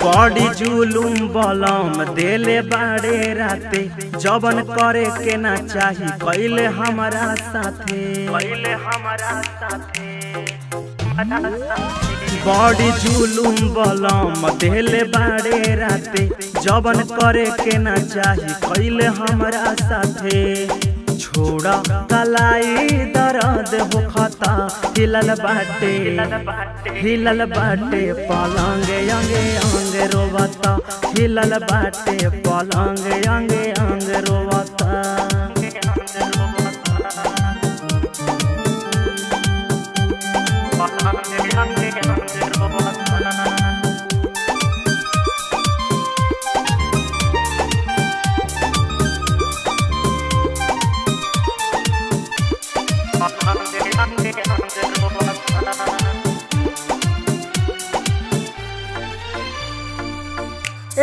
बड़ी जुलूम बलम देले बाड़े राते जबन करे के ना चाही कैले हमारा साथे बड़ी जुलूम बलम देले बाड़े राते जबन करे के ना चाही कैले हमारा साथे छोड़ा कलाई दर्द होखता हिलल बाटे पलंग अंगे अंग रोवता हिलल बाटे पलंग अंगे अंग रोवता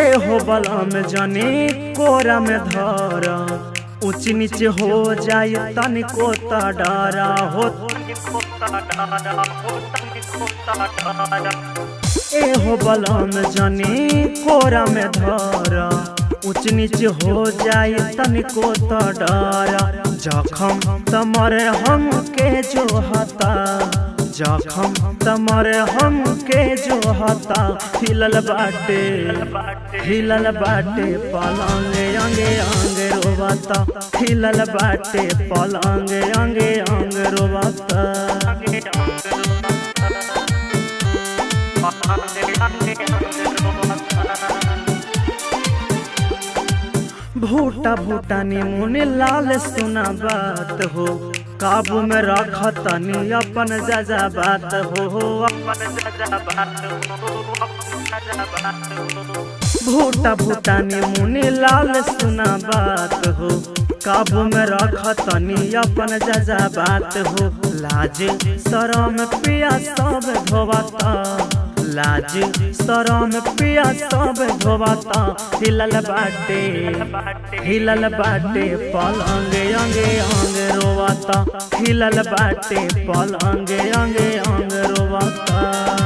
ए हो बलम जनी कोरा में धर ऊंच नीच हो जाए तनिको त डरा हो ए हो बलम जनी कोरा में धर ऊंच नीच हो जाए तनिको त डरा जखम तमरे हम के जो हता जखम तमरे हम के जो हता हिलल बाटे पलंग अंगे अंग रोवता हिलल बाटे पलंग अंगे अंग रोवता भूटा भूटा निमुन लाल सुना बात हो काबू में रखतनी अपन जजा बात हो भूटा भूटा निमुन लाल सुना बात हो काबू में रखतनी अपन जजा बात हो लाज शरम पिया सब धोवता लाज शरम पिया सब धोवता हिलल बाटे पलंग अंगे अंग रोवता हिलल बाटे पलंग अंगे अंग रोवता।